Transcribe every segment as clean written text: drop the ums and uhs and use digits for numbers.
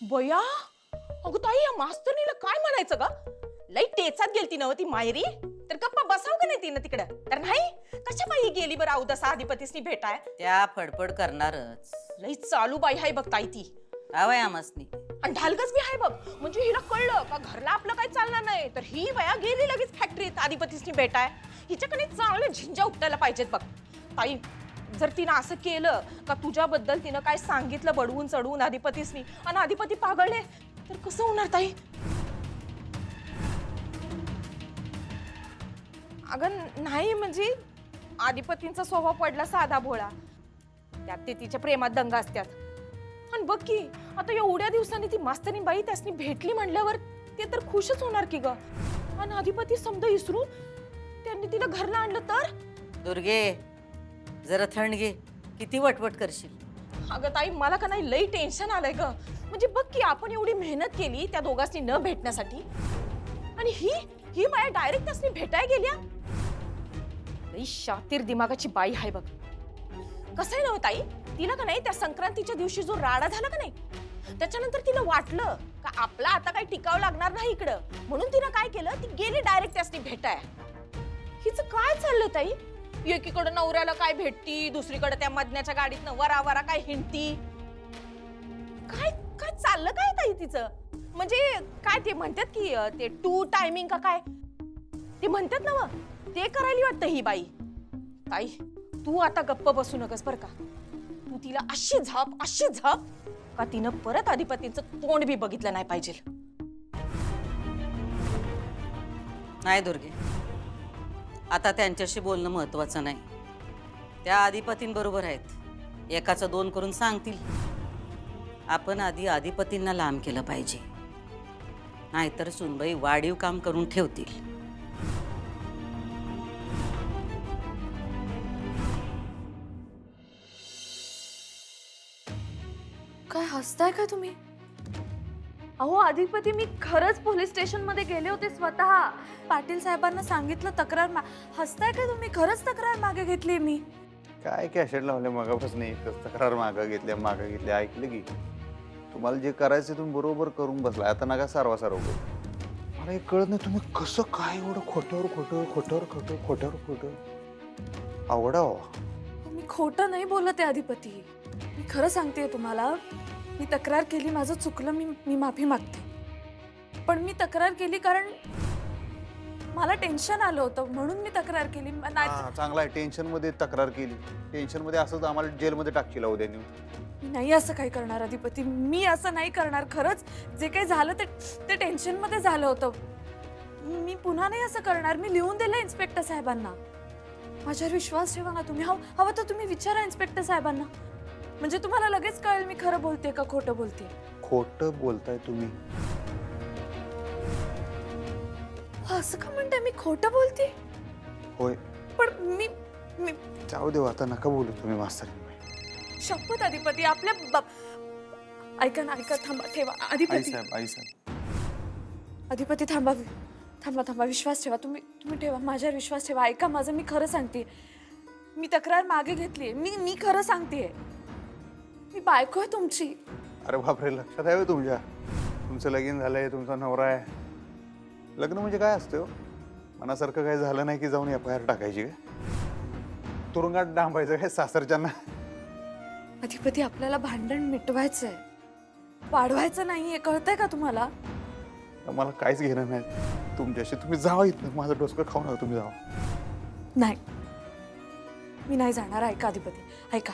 बया, अगं ताई या मास्तरनीला काय म्हणायचं ग? लई टेचात गेलती नव ती मायरी. तर गप्पा बसाव का नाही तिनं तिकडं? तर नाही कशा बाई गेली बरं अवदसा अधिपतीसनी भेटाय? त्या फडफड करणारच. लई चालू बाई हाय बघ ताई ती. आवय आमसनी. आणि ढालगच बी हाय बघ. म्हणजे हिला कळलं का घरला आपलं काही चालणार नाही, तर ही बया गेली लगेच फॅक्टरीत अधिपतीसनी भेटाय. हिच्याकडे चांगले झिंजा उपटायला पाहिजेत बघ. ताई जर तिनं असं केलं का तुझ्याबद्दल तिनं काय सांगितलं बडवून चढवून अधिपतीसनी आणि अधिपती पागळले तर कसं होणार ताई? अगं नाही म्हणजे अधिपतींचा स्वभाव पडला साधा भोळा, त्यात ते तिच्या प्रेमात दंगा असतात. आणि बघ की आता एवढ्या दिवसांनी ती मास्तरी बाई त्यासनी भेटली म्हणल्यावर ते तर खुशच होणार की ग. आणि अधिपती समजा इसरून त्यांनी तिला घरला आणलं तर? दुर्गे जरा थंड घे, किती वटवट करशील. अगं ताई मला का नाही लई टेन्शन आलंय ग. म्हणजे बघ की आपण एवढी मेहनत केली त्या दोघांनी न भेटण्यासाठी, आणि ही बाया डायरेक्ट त्यासनी भेटाय गेल्या. लई शातीर दिमागाची बाई हाय बघ. कसं आहे ना ताई, तिला का नाही त्या संक्रांतीच्या दिवशी जो राडा झाला का नाही, त्याच्यानंतर तिला वाटलं का आपला आता काही टिकाव लागणार नाही इकडं, म्हणून तिनं काय केलं, ती गेली डायरेक्ट त्यासनी भेटाय. हिचं काय चाललंय ताई? एकीकडे नवऱ्याला काय भेटती, दुसरीकडे त्या मधण्याच्या गाडीतनं वरा वरा काय हिंडती. काय काय चाललं काय ताई तिचं? म्हणजे काय ते म्हणतात की ते टू टायमिंग का काय ते म्हणतात ना मग, ते करायला वाटतं ही बाई. ताई तू आता गप्प बसू नकस बर का. तू तिला अशी झाप का तिनं परत अधिपतीचं तोंड बी बघितलं नाही पाहिजे. नाही दुर्गे, आता त्यांच्याशी बोलणं महत्वाचं नाही. त्या अधिपतींबरोबर आहेत, एकाचं दोन करून सांगतील. आपण आधी अधिपतींना लांब केलं पाहिजे, नाहीतर सुनबाई वाढीव काम करून ठेवतील. काय हसताय का तुम्ही? अहो अधिपती, मी खरंच पोलीस स्टेशन मध्ये गेले होते स्वतः. पाटील साहेबांना सांगितलं तक्रार हसताय का तुम्ही? खरंच तक्रार मागे घेतली मी. काय कॅशेट लावले मगापासून एकच तक्रार मागं घेतल्या ऐकलं की तुम्हाला जे करायचं तुम्ही बरोबर करून बसला. आता नका सारवा सारव करू. मला हे कळत नाही तुम्ही कसं काय एवढं खोटं आवडा हो. मी खोटं नाही बोलत आहे अधिपती, मी खरं सांगतेय तुम्हाला. मी तक्रार केली, माझं चुकलं, मी माफी मागते. पण मी तक्रार केली कारण मला टेन्शन आलं होतं, म्हणून मी तक्रार केली. चांगला आहे, टेन्शन मध्ये तक्रार केली. टेन्शन मध्ये असं तर आम्हाला जेलमध्ये टाकशील उद्या नेऊन. मी नाही असं काही करणार अधिपती, मी असं नाही करणार. खरंच जे काही झालं ते टेन्शन मध्ये झालं होतं. मी पुन्हा नाही असं करणार. मी लिहून दिलं इन्स्पेक्टर साहेबांना. माझ्यावर विश्वास ठेवा ना तुम्ही. हवं तर तुम्ही विचारा इन्स्पेक्टर साहेबांना, म्हणजे तुम्हाला लगेच कळेल मी खरं बोलते का खोटं बोलते. खोटं बोलताय तुम्ही? असं का म्हणताय? मी खोटं बोलते? होय. पण मी जाऊ देऊ आता, नका बोलू तुम्ही मास्तर. शपथ अधिपती, आपल्या ऐका ना, ऐका, थांबा, ठेवा अधिपती. आई साहेब अधिपती थांबा, विश्वास ठेवा. तुम्ही ठेवा, माझ्यावर विश्वास ठेवा. ऐका माझं, मी खरं सांगते. मी तक्रार मागे घेतलीये. मी खरं सांगतेय. मी बायको आहे तुमची. अरे बापरे, लक्षात आहे तुमच्या? तुमचं लगीन झालंय, तुमचा नवरा आहे. लग्न म्हणजे काय असतं? मनासारखं काय झालं नाही की जाऊन FIR टाकायची काय? तुरुंगात डांबायचं काय सासरच्यांना? अधिपती आपल्याला भांडण मिटवायचंय, वाढवायचं नाहीये, कळतंय का तुम्हाला? मला काहीच घेणं नाही तुमच्याशी. तुम्ही जावा इथं, माझं डोसकं खाऊ नका. तुम्ही जावा. नाही, मी नाही जाणार. ऐका अधिपती, ऐका.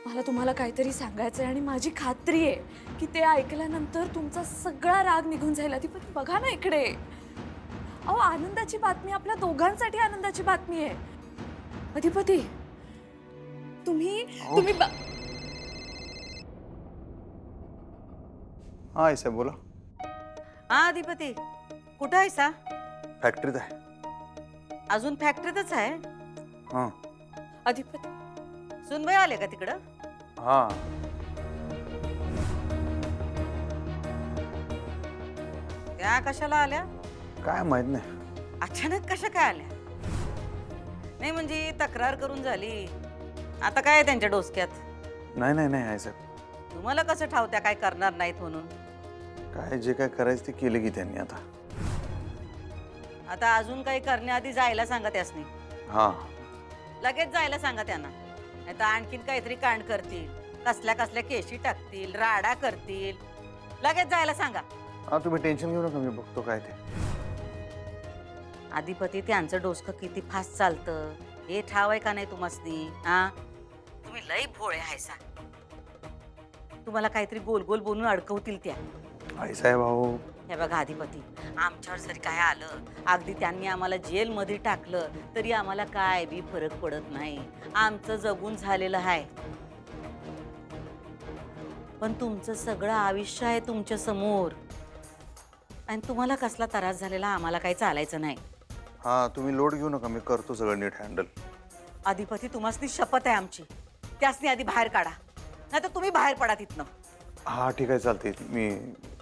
मला तुम्हाला काहीतरी सांगायचंय आणि माझी खात्री आहे की ते ऐकल्यानंतर तुमचा सगळा राग निघून जाईल. अधिपती बघा ना इकडे. अहो आनंदाची बातमी, आपल्या दोघांसाठी आनंदाची बातमी आहे. अधिपती तुम्ही हा आई साहेब बोला. हा अधिपती, कुठं आहेस? फॅक्टरीत आहे. अजून फॅक्टरीतच आहे? हा. अधिपती सुनबाई आले का तिकडं? हा. त्या कशाला आल्या? काय माहित नाही. अचानक कशा काय आल्या? नाही म्हणजे तक्रार करून झाली, आता काय त्यांच्या डोसक्यात? नाही आई साहेब. तुम्हाला कसं ठाव त्या काय करणार नाहीत म्हणून? काय जे काय करायचं ते केलं की त्यांनी आता. आता अजून काही करण्याआधी जायला सांगा त्यासनी. हा लगेच जायला सांगा त्यांना, नाही तर आणखीन काहीतरी कांड करतील, कसल्या कसल्या केशी टाकतील, राडा करतील. लगेच जायला सांगा. हा तुम्ही टेन्शन घेऊ नका, मी बघतो काय ते. अधिपती त्यांचं डोसकं किती फास्ट चालतं हे ठाव आहे का नाही तुम्हासनी? हा, तुम्ही लई भोळे हायसा. तुम्हाला काहीतरी गोल गोल बोलून अडकवतील त्या. आई साहेब भाऊ, हे बघा अधिपती, आमच्यावर जरी काय आलं, अगदी त्यांनी आम्हाला जेलमध्ये टाकलं तरी आम्हाला काय बी फरक पडत नाही. आमचं जगून झालेलं आहे. पण तुमचं सगळं आयुष्य आहे तुमच्या समोर, आणि तुम्हाला कसला त्रास झालेला आम्हाला काही चालायचं नाही. हा तुम्ही लोड घेऊ नका, मी करतो सगळं नीट हँडल. अधिपती, तुम्हासनी शपथ आहे आमची, त्यासनी आधी बाहेर काढा, नाही तर तुम्ही बाहेर पडा तिथनं. हा ठीक आहे, चालते.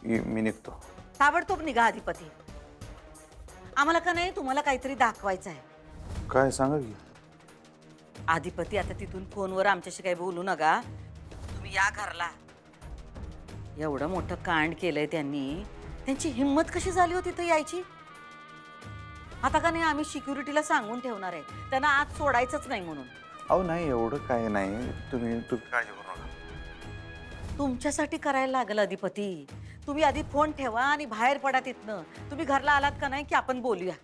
मी निघतो. ताबडतोब निघा अधिपती. आम्हाला का नाही तुम्हाला काहीतरी दाखवायचं आहे. काय सांगा की. अधिपती, आता तिथून फोनवर आमच्याशी काही बोलू नका. तुम्ही या घरला. एवढं मोठं कांड केलंय त्यांनी, त्यांची हिंमत कशी झाली होती तर यायची? आता का नाही आम्ही सिक्युरिटीला सांगून ठेवणार आहे त्यांना आज सोडायचंच नाही म्हणून. अहो नाही, एवढं काय नाही, तुम्ही काळजी करू नका. तुमच्यासाठी करायला लागेल अधिपती. तुम्ही आधी फोन ठेवा आणि बाहेर पडा तिथनं. तुम्ही घरला आलात का नाही की आपण बोलूया.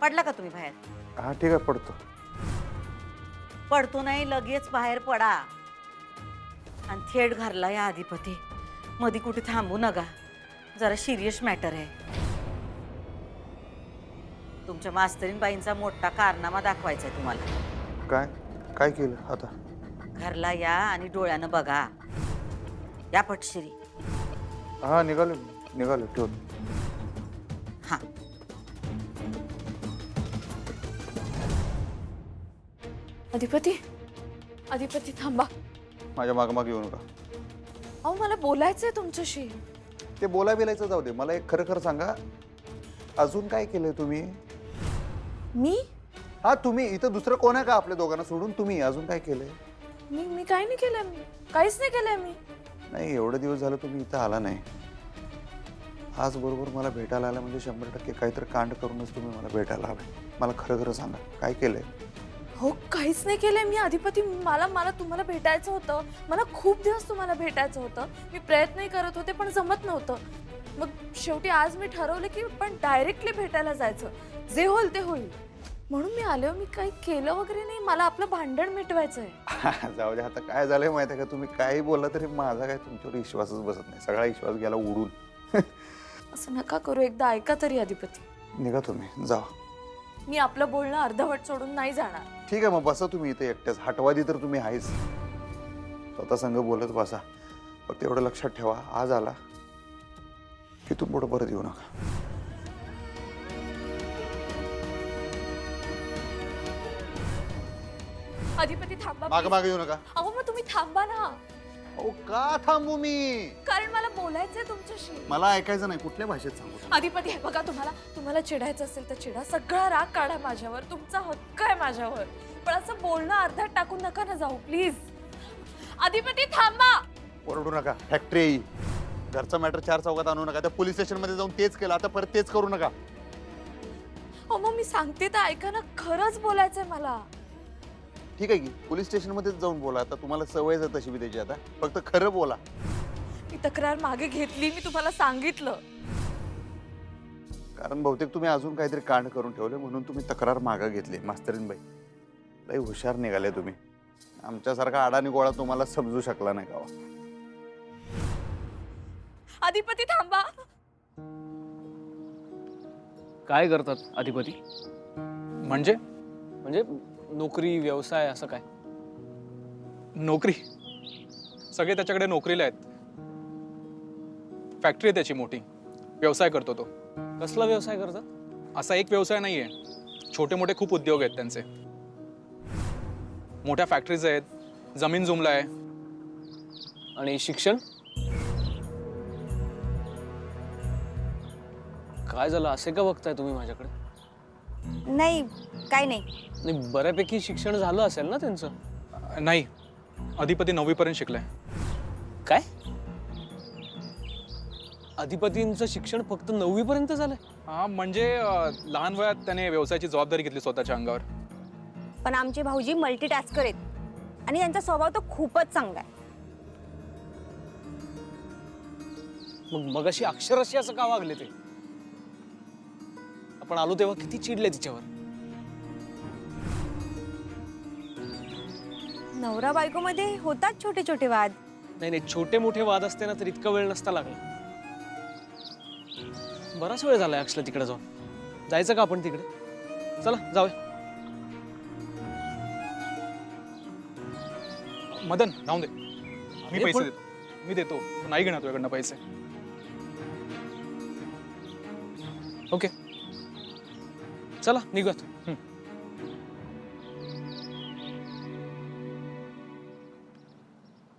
पडला का तुम्ही बाहेर? हा ठीक आहे, पडतो. पडतो नाही, लगेच बाहेर पडा आणि थेट घरला या अधिपती. मध्ये कुठे थांबू नका, जरा सिरियस मॅटर आहे. तुमच्या मास्तरीनबाईंचा मोठा कारनामा दाखवायचा आहे तुम्हाला. काय काय केलं आता? घरला या आणि डोळ्यानं बघा. या पटशिरी. हा निघालो ठेवतो. हा, अधिपती थांबा. माझ्या माग येऊ नका. अहो मला बोलायचंय तुमच्याशी. ते बोलायचं जाऊ दे, मला एक खरं खरं सांगा, अजून काय केलंय तुम्ही? मी हा तुम्ही इथं दुसरं कोण आहे का आपल्या दोघांना सोडून? तुम्ही अजून काय केलंय? मी काही नाही केलंय. मी काहीच नाही केलंय. मी नाही, एवढे दिवस झालं तुम्ही इथं आला नाही. आज बरोबर मला भेटायला आला म्हणजे 100% काहीतरी कांड करूनच तुम्ही मला भेटायला आलाय. मला खरं खरं सांगा, काय केलंय? हो काहीच नाही केलंय मी अधिपती. मला तुम्हाला भेटायचं होतं. मला खूप दिवस तुम्हाला भेटायचं होतं. मी प्रयत्नही करत होते पण जमत नव्हतं. मग शेवटी आज मी ठरवलं की पण डायरेक्टली भेटायला जायचं, जे होईल ते होईल. म्हणून मी आले. मी काही केलं वगैरे नाही. मला आपलं भांडण मिटवायचं आहे. जाऊ दे. आता काय झालंय माहिती आहे का, तुम्ही काही बोलला तरी माझा काय तुमच्यावर विश्वासच बसत नाही. सगळा विश्वास गेला उडून. असं नका करू. एकदा ऐका तरी अधिपती. निघा तुम्ही, जा. मी आपलं बोलणं अर्धवट सोडून नाही जाणार. ठीक आहे, मग बसा तुम्ही इथे एकट्याच. हटवादी तर तुम्ही आहेच. स्वतः संग बोलत बसा. फक्त एवढं लक्षात ठेवा, आज आला की तू पुढं परत येऊ नका. अधिपती थांबा. मागे येऊ नका. अहो मग तुम्ही थांबा ना. अहो का थांबू मी? कारण मला बोलायचंय तुमच्याशी. मला ऐकायचं नाही. कुठल्या भाषेत सांगू? अधिपती हे बघा, तुम्हाला चिडायचं असेल तर चिडा. सगळा राग काढा माझ्यावर. तुमचा हक्क आहे माझ्यावर. पण असं बोलणं अर्ध्यात टाकून नका ना जाऊ प्लीज. अधिपती थांबा. ओरडू नका. फॅक्टरी घरचा मॅटर 4 चौकात आणू नका. त्या पोलीस स्टेशन मध्ये जाऊन तेच केलं, आता परत तेच करू नका. हो मग मी सांगते तर ऐका ना. खरंच बोलायचंय मला. ठीक आहे की पोलीस स्टेशन मध्येच जाऊन बोला. आता तुम्हाला सवयच आहे तशी बी त्याची. आता फक्त खरं बोला. मी तक्रार मागे घेतली. मी तुम्हाला सांगितलं. कारण बहुतेक तुम्ही अजून काहीतरी कांड करून ठेवले म्हणून तुम्ही तक्रार मागे घेतली. मास्तरीनबाई लई हुशार निघाले तुम्ही. आमच्यासारखा अडाणी गोळा तुम्हाला समजू शकला नाही का? अधिपती थांबा. काय करतात अधिपती? म्हणजे नोकरी व्यवसाय असं काय? नोकरी? सगळे त्याच्याकडे नोकरीला आहेत. फॅक्टरी आहे त्याची मोठी. व्यवसाय करतो तो. कसला व्यवसाय करतात? असा एक व्यवसाय नाहीये, छोटे मोठे खूप उद्योग आहेत त्यांचे. मोठ्या फॅक्टरीज आहेत, जमीन जुमला आहे. आणि शिक्षण? काय झालं, असे का बघताय तुम्ही माझ्याकडे? नाही, काय नाही. नाही, बऱ्यापैकी शिक्षण झालं असेल ना त्यांचं? नाही, अधिपती 9वी पर्यंत शिकलाय. काय? अधिपतींचं शिक्षण फक्त 9वी पर्यंत झालंय? हा म्हणजे लहान वयात त्याने व्यवसायाची जबाबदारी घेतली स्वतःच्या अंगावर. पण आमचे भाऊजी मल्टीटास्कर आहेत आणि त्यांचा स्वभाव तर खूपच चांगला आहे. मग अशी अक्षरशः असं का वागले ते? आपण आलो तेव्हा किती चिडले तिच्यावर. नवरा बायको मध्ये होतात छोटे छोटे वाद. नाही, छोटे मोठे वाद असते ना तर इतका वेळ नसता लागला. बराच वेळ झालाय अक्षला तिकडे जाऊन. जायचं का आपण तिकडे? चला जाऊया. मदन राहून दे, मी अरे पैसे पण- देतो. मी देतो, तू नाही घेणार तुझ्याकडनं पैसे. ओके चला निघूयात.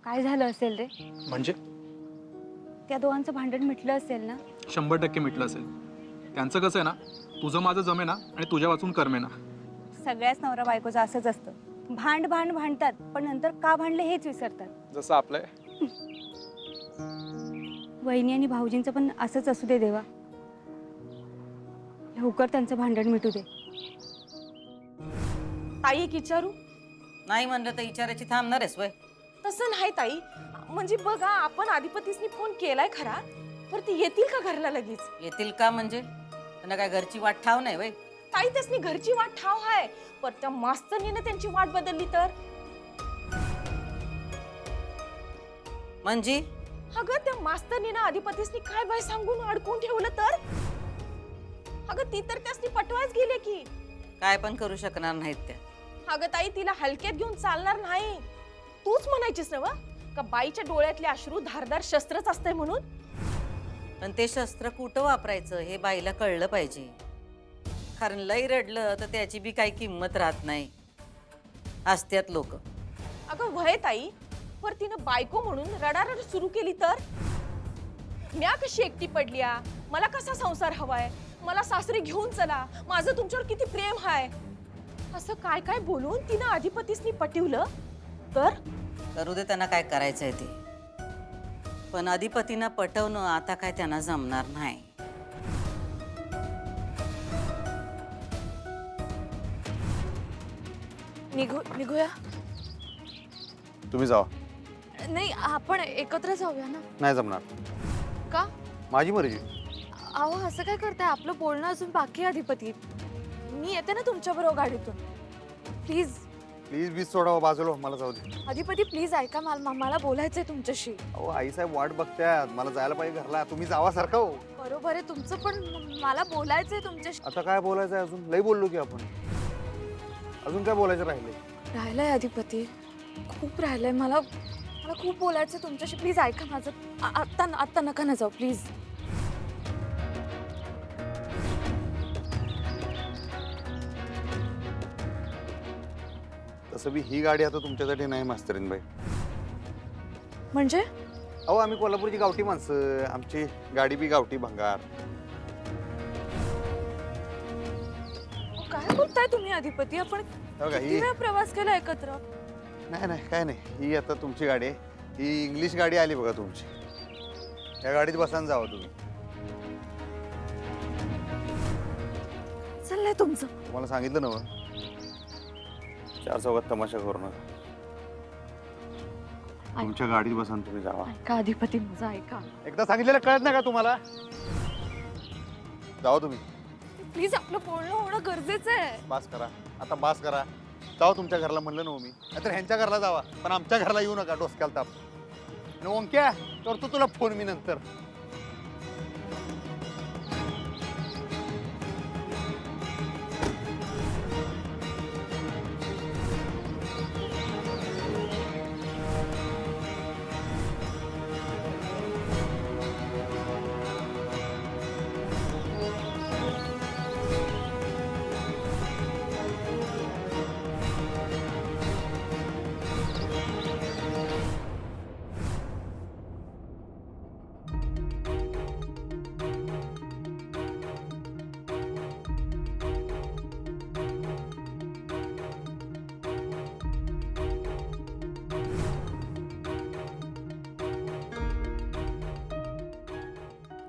काय झालं असेल रे? म्हणजे त्या दोघांचं भांडण मिटलं असेल ना? 100% मिटलं असेल. त्यांचं कसं आहे ना, तुझं माझं जमे ना आणि तुझ्या वाचून करमे ना. सगळ्याच नवरा बायकोचं असंच असतं. भांडतात पण नंतर का भांडले हेच विसरतात. जसं आपलं आहे. वहिनी आणि भाऊजींचं पण असंच असू दे देवा. लवकर त्यांचं भांडण मिटू दे. ताई एक विचारू? नाही म्हणलं तर विचारायची थांबणार आहेस वय? तसं नाही ताई, म्हणजे बघा आपण अधिपतीसनी फोन केलाय खरा, पण ती येतील का घरला लगेच? येतील का म्हणजे? त्यांना काय घरची वाट ठाव नाही वय? ताई त्यासनी घरची वाट ठाव आहे, पण त्या मास्तरनीनं त्यांची वाट बदलली तर? म्हणजे अगं त्या मास्तरनीनं अधिपतीसनी काय बाय सांगून अडकून ठेवलं तर? अगं ती तर त्यासनी पटवायच गेले की. काय पण करू शकणार नाहीत त्या. अगं ताई तिला हलक्यात घेऊन चालणार नाही. तूच म्हणायचीस ना व का बाईच्या डोळ्यातले अश्रू धारदार शस्त्रच असतंय म्हणून? पण ते शस्त्र कुठं वापरायचं हे बाईला कळलं पाहिजे. कारण लई रडलं तर त्याची बी काही किंमत राहत नाही. असत्यात लोक. अगं वय ताई, पर तिनं बायको म्हणून रडारड सुरू केली तर? म्या कशी एकटी पडल्या, मला कसा संसार हवाय, मला सासरी घेऊन चला, माझं तुमच्यावर किती प्रेम हाय, असं काय काय बोलून तिनं अधिपतीसनी पटवलं तर? करू दे त्यांना काय करायचंय ते. पण अधिपतींना पटवणं आता काय त्यांना जमणार नाही. निघूया. तुम्ही जावा. नाही आपण एकत्र जाऊया ना. नाही जमणार. का? माझी मर्जी. अहो असं काय करताय? आपलं बोलणं अजून बाकी आहे अधिपती. मी येते ना तुमच्या बरोबर गाडीतून. प्लीज प्लीज वीज सोडावं बाजूला, मला जाऊ दे. अधिपती प्लीज ऐका, मला बोलायचंय तुमच्याशी. अहो आईसाहेब वाट बघतायत, मला जायला पाहिजे घरला. तुम्ही जावा सारखं हो. बरोबर आहे तुमचं, पण मला बोलायचंय तुमच्याशी. आता काय बोलायचं आहे अजून? लई बोललो की आपण. अजून काय बोलायचं राहिले? राहिलंय अधिपती, खूप राहिलंय. मला खूप बोलायचंय तुमच्याशी. प्लीज ऐका माझं. आत्ता नका ना जाऊ प्लीज. तसं बी ही गाडी आता तुमच्यासाठी नाही मास्तरीन बाई. म्हणजे अहो आम्ही कोल्हापूरची गावठी माणसं, आमची गाडी बी गावठी भंगार. काय बोलताय तुम्ही अधिपती? आपण हो का, किती ही वेळा प्रवास केला एकत्र. नाही नाही काय नाही, ही आता तुमची गाडी आहे. ही इंग्लिश गाडी आली बघा तुमची. या गाडीत बसायला जावं तुम्ही. चाललंय तुमचं? तुम्हाला सांगितलं ना मग, 4 चौघात तमाशा करू नका. तुमच्या गाडीत बसा आणि तुम्ही जावा. ऐका अधिपती माझं ऐका. एकदा सांगितलेलं कळत नाही का तुम्हाला? जावा तुम्ही. प्लीज आपलं बोलणं होणं गरजेचं आहे. बास करा आता, बास करा. जावा तुमच्या घरला म्हणलं ना मी. नाहीतर ह्यांच्या घरला जावा, पण आमच्या घरला येऊ नका. डोसक्याला ताप. आणि ओंक्या करतो तुला फोन मी नंतर.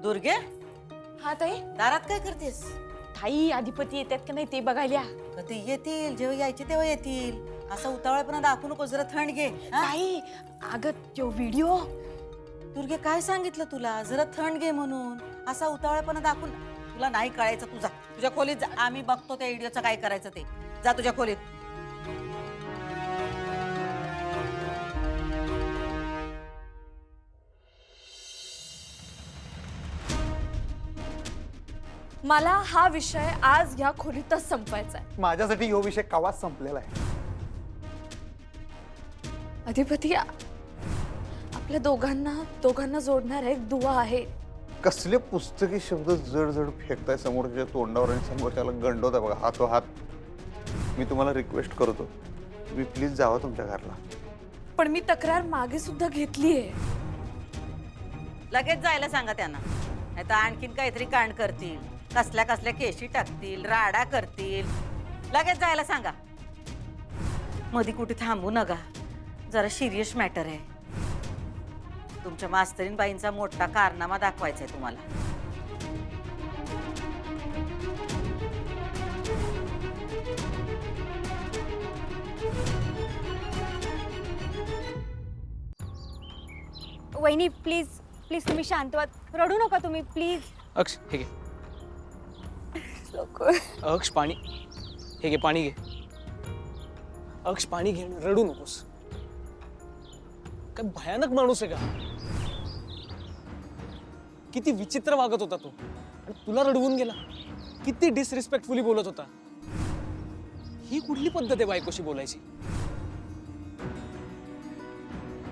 दुर्गे, हा ताई. दारात काय करतेस? ताई अधिपती येतात का नाही ते बघायला. कधी येतील, जेव्हा यायचे तेव्हा येतील. असा उतावळपणा दाखवू नको, जरा थंड घे. हा? ताई अगं तो व्हिडिओ. दुर्गे काय सांगितलं तुला, जरा थंड घे म्हणून. असा उतावळपणा दाखवून तुला नाही कळायचं. तुझा तुझ्या खोलीत जा. आम्ही बघतो त्या व्हिडिओचं काय करायचं ते. जा तुझ्या खोलीत. मला हा विषय आज या खोलीतच संपवायचा आहे. माझ्यासाठी ह्यो विषय कवाच संपलेला आहे. अधिपती आपल्या दोघांना जोडणार एक दुवा आहे. कसले पुस्तकी शब्द जड जड फेकताय समोरच्या तोंडावर आणि समोरच्याला गंडवताय बघा हातो हात. मी तुम्हाला रिक्वेस्ट करतो, तुम्ही प्लीज जावा तुमच्या घरला. पण मी तक्रार मागे सुद्धा घेतलीये. लगेच जायला सांगा त्यांना, नाही तर आणखीन काहीतरी कांड करतील. कसल्या कसल्या केशी टाकतील, राडा करतील. लगेच जायला सांगा. मध्ये कुठे थांबू नका, जरा सिरियस मॅटर आहे. तुमच्या मास्तरीन बाईंचा मोठा कारनामा दाखवायचा आहे तुम्हाला. वहिनी प्लीज प्लीज तुम्ही शांत व्हा, रडू नका तुम्ही प्लीज. अक्ष हे घे. अक्ष पाणी. हे घे पाणी घे. अक्ष पाणी घे, रडू नकोस. काय भयानक माणूस आहे का? किती विचित्र वागत होता तो, आणि तुला रडवून गेला. किती डिसरिस्पेक्टफुली बोलत होता. ही कुठली पद्धत आहे बायकोशी बोलायची?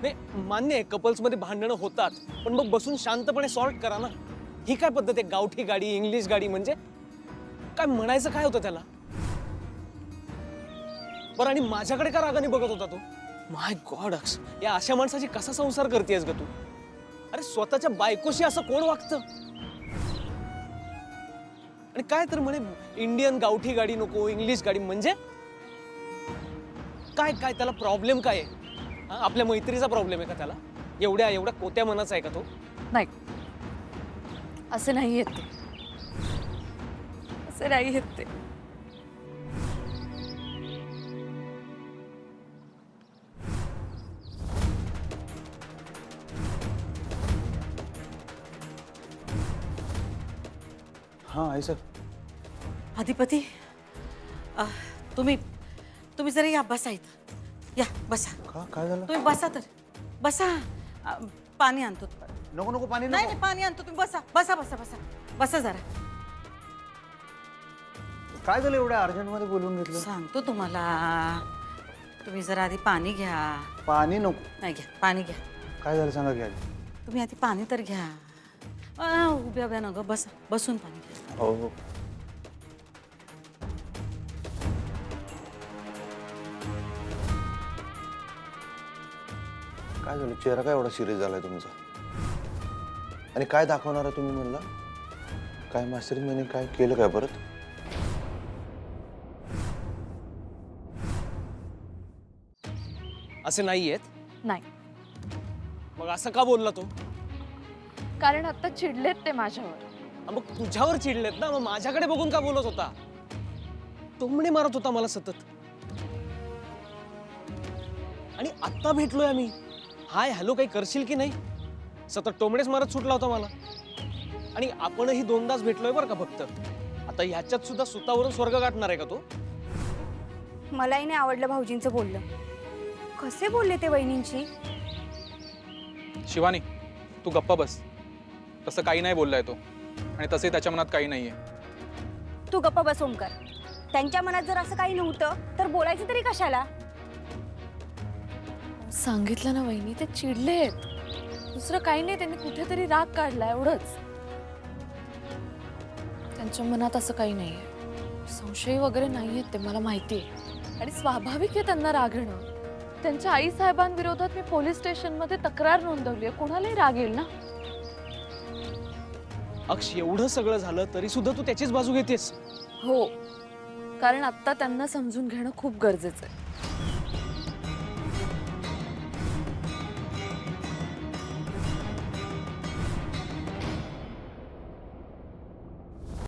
नाही मान्य आहे, कपल्स मध्ये भांडणं होतात, पण मग बसून शांतपणे सॉर्ट करा ना. ही काय पद्धत आहे? गावठी गाडी, इंग्लिश गाडी, म्हणजे काय म्हणायचं काय होतं त्याला? बरं, आणि माझ्याकडे का रागाने बघत होता तो? माय गॉड अक्ष, या अशा माणसाची कसा संसार करतेस ग तू? अरे स्वतःच्या बायकोशी असं कोण वागतं? आणि काय तर म्हणे इंडियन गावठी गाडी नको, इंग्लिश गाडी, म्हणजे काय काय त्याला प्रॉब्लेम काय आहे? आपल्या मैत्रीचा प्रॉब्लेम आहे का त्याला? एवढ्या कोत्या मनाचा आहे का तो? नाही, असे नाही येत ते. असे नाही येत ते. हां आई सर. अधिपती, तुम्ही जरा या, बसा इथं. या बसा. का काय झालं? तुम्ही बसा तर, बसा. पाणी आणतो. नको नको पाणी नाही नको. नाही, पाणी आणतो. तुम्ही बसा बसा बसा बसा बसा जरा. काय झालं एवढ्या अर्जंटमध्ये बोलून घेतलं? सांगतो तुम्हाला. तुम्ही जरा आधी पाणी घ्या. पाणी नको. नाही, घ्या पाणी घ्या. काय झालं सांगा की. तुम्ही आधी पाणी तर घ्या. उभ्या उभ्या नग बसा, बसून पाणी घ्या. हो हो. काय झालं, चेहरा काय एवढा सिरियस झालाय तुमचा? आणि काय दाखवणार आहे तुम्ही म्हणला? काय मास्तरीन म्हणे काय केलं काय परत? असे नाही आहेत. नाही, मग असं का बोलला तो? कारण आता चिडलेत ते माझ्यावर. मग तुझ्यावर चिडलेत ना, मग माझ्याकडे बघून का बोलत होता? टोमणे मारत होता मला सतत. आणि आत्ता भेटलोय आम्ही, हाय हॅलो काही करशील की नाही, सतत टोमणेच मारत सुटला होता मला. आणि आपणही दोनदाच भेटलोय बरं का फक्त. आता ह्याच्यात सुद्धा सुतावरून स्वर्ग गाठणार आहे का तो? मलाही नाही आवडलं भाऊजींचं बोललं. कसे बोलले ते वहिनींची? शिवानी, तू गप्पा बस. तसं काही नाही बोललाय तो, आणि तसे त्याच्या मनात काही नाहीये. तू गप्प बस ओंकार. त्यांच्या मनात जर असं काही नव्हतं तर बोलायचं तरी कशाला? सांगितलं ना वहिनी, ते चिडलेत. दुसरं काही नाही, त्यांनी कुठेतरी राग काढला एवढंच. त्यांच्या मनात असं काही नाहीये. संशय वगैरे नाहीयेत ते, मला माहितीये. आणि स्वाभाविक आहे त्यांना राग येणं. त्यांच्या आई साहेबांविरोधात मी पोलीस स्टेशनमध्ये तक्रार नोंदवली आहे. कोणालाही राग येईल ना. अक्ष, एवढं सगळं झालं तरी सुद्धा तू त्याचीच बाजू घेतेस? हो, कारण आता त्यांना समजून घेणं खूप गरजेचं आहे.